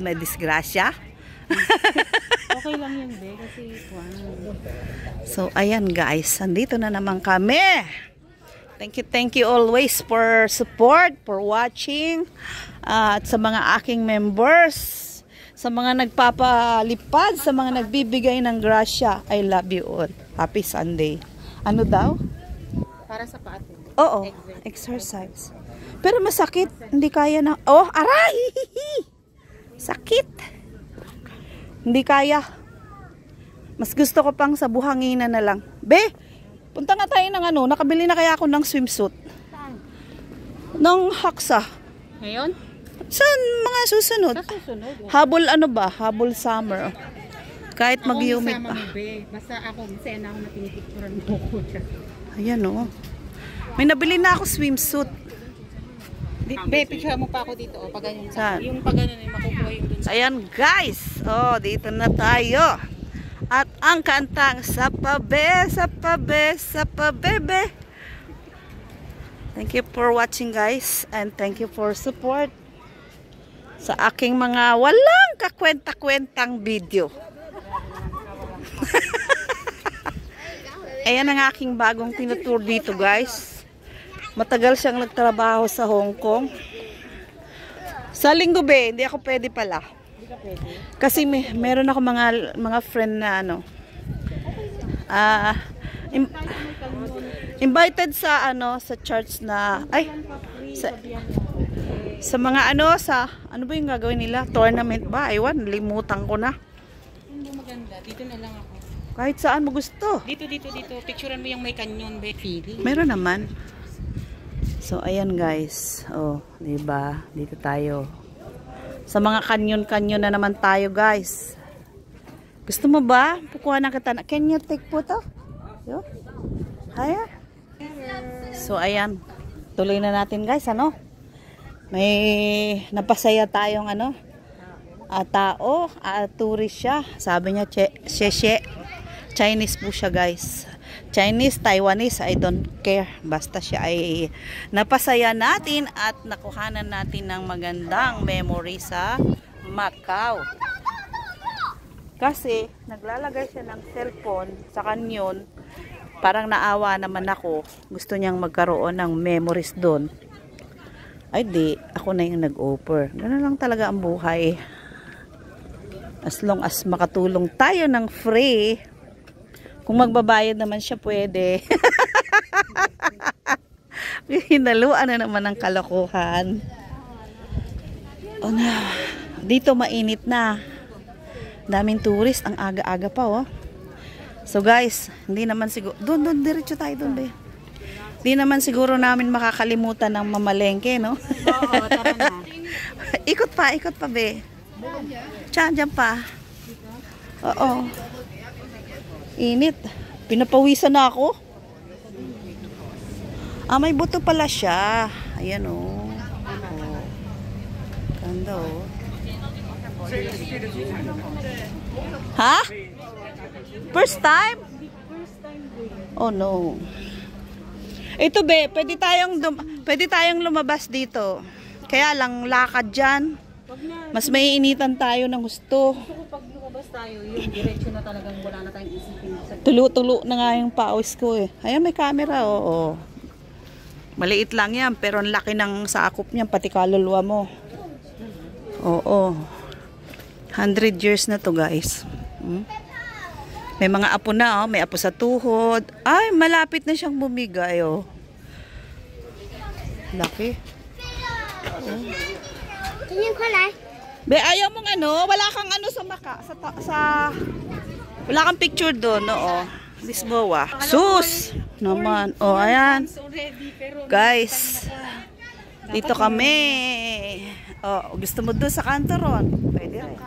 may disgrasya. Okay lang yun, be. Kasi, so, ayan guys. Andito na naman kami. Thank you always for support, for watching. At sa mga aking members, sa mga nagpapalipad, sa mga nagbibigay ng grasya, I love you all. Happy Sunday. Ano daw? para sa paa. Oo, exercise. Pero masakit. Hindi kaya na. Oh, aray! Sakit. Hindi kaya. Mas gusto ko pang sa buhangina na lang. Be, punta nga tayo ng ano. Nakabili na kaya ako ng swimsuit. Ng Haksa. Ngayon? Saan mga susunod? Sa susunod. Habol ano ba? Habol summer. Kahit mag-humid pa. Basta ako, masaya na ako na pinipicturan mo ko siya. Ayan o. May nabili na ako swimsuit. Be, picture mo pa ako dito. O, pag ganyan. Saan? Yung pag ganyan, makukuha yung dun sa... Ayan guys. Oh, dito na tayo. At ang kantang sa pabe, sa pabe, sa pabebe. Thank you for watching guys. And thank you for support sa aking mga walang kakwenta-kwentang video. Ayan ang aking bagong tinutur dito guys. Matagal siyang nagtrabaho sa Hong Kong. Sa linggo be, hindi ako pwede pala. Kasi meron ako mga friend na ano. Invited sa ano sa church na sa mga ano ano ba yung gagawin nila? Tournament ba? Aywan, limutan ko na. Hindi maganda. Dito na lang ako. Kahit saan mo gusto. Dito. Picturean mo yung may kanyon, be. Feeling. Meron naman. So, ayan guys. Oh, diba? Dito tayo. Sa mga kanyon-kanyon na naman tayo guys. Gusto mo ba? Pukuha na kita na. Can you take photo? Yo? Haya? So, ayan. Tuloy na natin guys, ano? May napasaya tayong ano? Tao. Tourist siya. Sabi niya, Chinese po siya guys. Chinese, Taiwanese, I don't care. Basta siya ay napasaya natin at nakuhanan natin ng magandang memory sa Macau. Kasi naglalagay siya ng cellphone sa kanyon. Parang naawa naman ako. Gusto niyang magkaroon ng memories doon. Ay di, ako na yung nag-offer. Ganun lang talaga ang buhay. As long as makatulong tayo ng free. Kung magbabayad naman siya, pwede. Hinaluan na naman ng kalokohan. Oh, na. Dito mainit na. Daming tourist. Ang aga-aga pa, oh. So, guys, hindi naman siguro... Doon, diretso tayo doon, be. Hindi naman siguro namin makakalimutan ng mamalengke, no? Oo, tara na. Ikot pa, be. Diyan pa. Oo. Init. Pinapawisan na ako. May buto pala siya. Ayan o. Ganda o. Ha? First time? Oh no. Ito be, pwede tayong lumabas dito. Kaya lang lakad dyan. Mas maiinitan tayo ng gusto. Pag lumabas tayo, yung diretso na talagang wala na tayong isipin. Tulo-tulo na nga yung pawis ko eh. Ayan, may camera, oo. Maliit lang yan, pero ang laki ng sakop niyan, pati kaluluwa mo. Oo. 100 years na to guys. May mga apo na, oh. May apo sa tuhod. Ay, malapit na siyang bumigay, oh. Laki. Oh. Tingin ko lang. Be, ayaw mong ano? Wala kang ano wala kang picture doon, oo. Lisboa. Sus! Naman. Oh, ayan. Guys. Dito kami. Oh, gusto mo doon sa kanto ron? Pwede rin.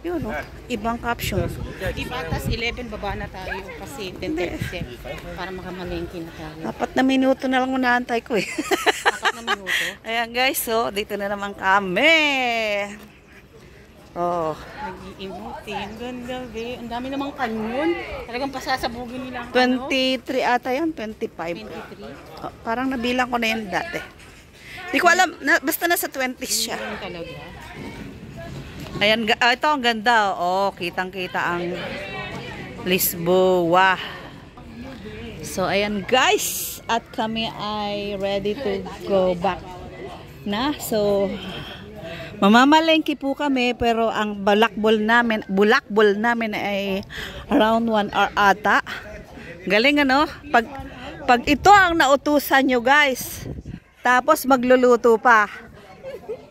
Yun, oh. Ibang caption. Ibatas 11, baba na tayo kasi 10:37 para makamalengke na tayo. 4 na minuto na lang unaantay ko eh. 4 na minuto? Ayan guys, so dito na naman kami. Oh. Nag-iimuti. Ang ganda, be. Ang dami namang kanyon. Talagang pasasabugin nila ang 23 ata yan, 25. 23? Oh, parang nabilang ko na yan dati. Hindi ko alam, basta nasa 20s siya. Yun talaga. Ayan, ito ang ganda. Oh, kitang-kita ang Lisboa. So, ayan guys. At kami ay ready to go back na. So, mamamalengke po kami pero ang bulakbol namin ay around 1 hour ata. Galing ano? Pag ito ang nautusan nyo guys, tapos magluluto pa,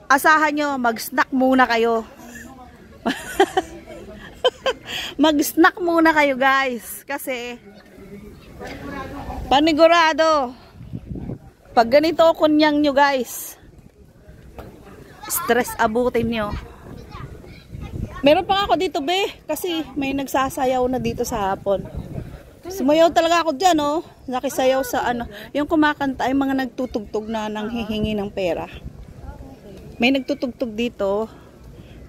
asahan nyo, mag-snack muna kayo. Mag-snack muna kayo guys. Kasi, panigurado, pag ganito kunyang nyo guys, stress abutin nyo. Meron pa ako dito be, kasi may nagsasayaw na dito sa hapon. Sumayaw talaga ako dyan, oh. Nakisayaw sa ano. Yung kumakanta ay mga nagtutugtog na nang hihingi ng pera. May nagtutugtog dito.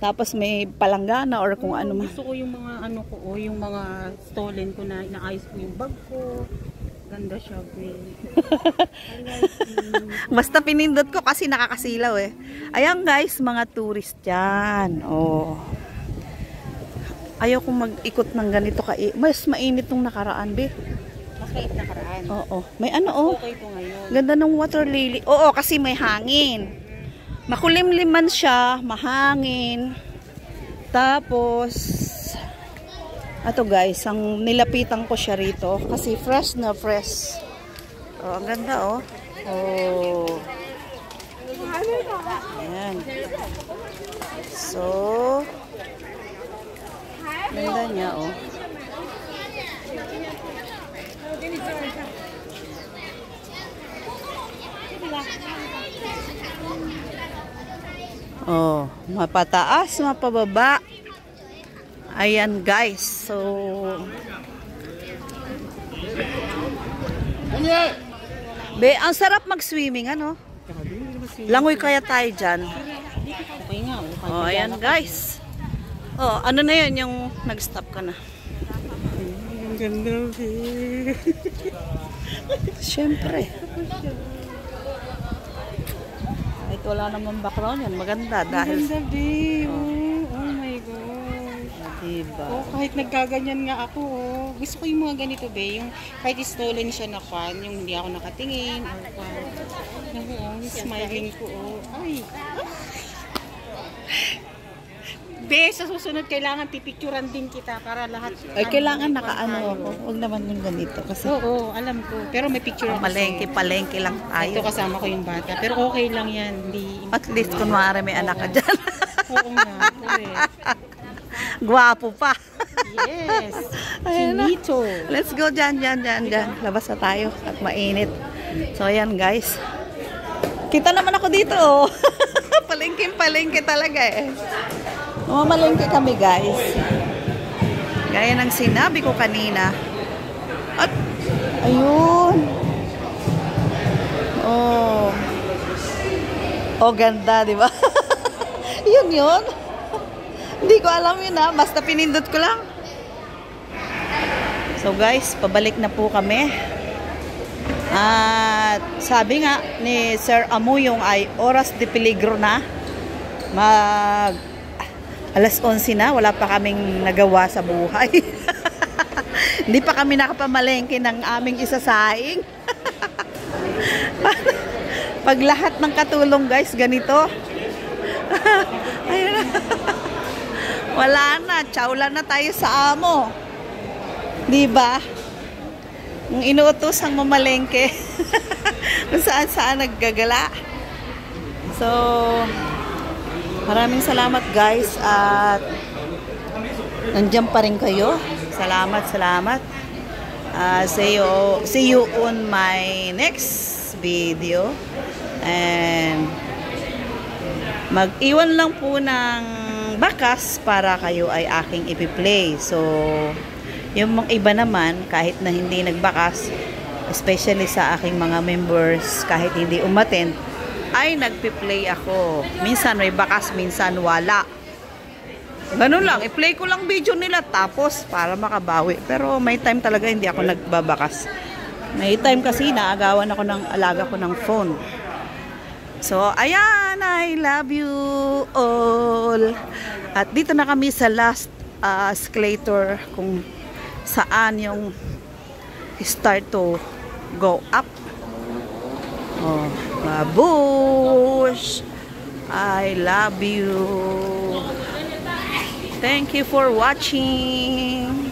Tapos may palanggana or kung ano man. Gusto ko yung mga ano ko, yung mga stolen ko na inaayos ko yung bag ko. Ganda siya, Basta pinindot ko kasi nakakasilaw eh. Ayan guys, mga tourist dyan. Oh. Ayaw kong mag-ikot ng ganito mas mainit nung nakaraan, be. Mas mainit nakaraan. Oo. May ano, oh. Okay po ngayon. Ganda ng water lily. Oo, kasi may hangin. Makulimliman siya, mahangin. Tapos, ito guys, ang nilapitan ko siya rito. Kasi fresh na fresh. Oh, ang ganda, oh. Oh. Ayan. So, ganda niya, oh. Oh, mapataas, mapababa. Ayan guys. So, be, ang sarap mag-swimming, ano? Langoy kaya tayo dyan. Okay nga, oh. Oh, ayan guys. Oh, ano na yun yung nag-stop ka na? Ang ganda, Siyempre. Kahit wala namang background yan, maganda dahil ganda, oh my gosh. diba? Oh, kahit nagkaganyan nga ako, oh. Gusto ko yung mga ganito, be. Yung kahit stolen siya na fan, yung hindi ako nakatingin, or fan. Yung smiling ko, oh. Ay! Be, sa susunod kailangan pipicturan din kita para lahat. Ay, kailangan nakaano ako. Huwag naman yung ganito. Kasi Oo, alam ko. Pero may picture ako. palengke lang Ito tayo. kasama ko yung bata. Pero okay lang yan. Hindi, At least, kunwari may anak ka dyan. oo nga. Correct. Gwapo pa. Yes. Ayan na. Chinito. Let's go dyan. Labas na tayo at mainit. So, ayan guys. Kita naman ako dito, oh. Palengke talaga eh. Mamalengke kami guys. Gaya ng sinabi ko kanina. At, ayun. Oh. Oh, ganda, di ba? yun. Hindi ko alam yun ha. Basta pinindot ko lang. So guys, pabalik na po kami. At sabi nga ni Sir Amuyong ay oras de peligro na. Alas 11 na, wala pa kaming nagawa sa buhay. Hindi pa kami nakapamalengke ng aming isasaing. Pag lahat ng katulong guys, ganito. Ayun na. Wala na, tsawla na tayo sa amo. Diba? Yung inuutos ang mamalengke. Kung saan naggagala. So, maraming salamat guys at nandiyan pa rin kayo. Salamat. See you on my next video. And mag-iwan lang po ng bakas para kayo ay aking ipi-play. So, yung mga iba naman, kahit na hindi nagbakas, especially sa aking mga members, kahit hindi umattend, ay nagpi-play ako. Minsan may bakas, minsan wala. Ganun lang, i-play ko lang video nila tapos para makabawi. Pero may time talaga hindi ako nagbabakas. May time kasi naagawan ako ng alaga ko ng phone. So, ayan, I love you all. At dito na kami sa last escalator kung saan yung start to go up. Oh, babush. I love you. Thank you for watching.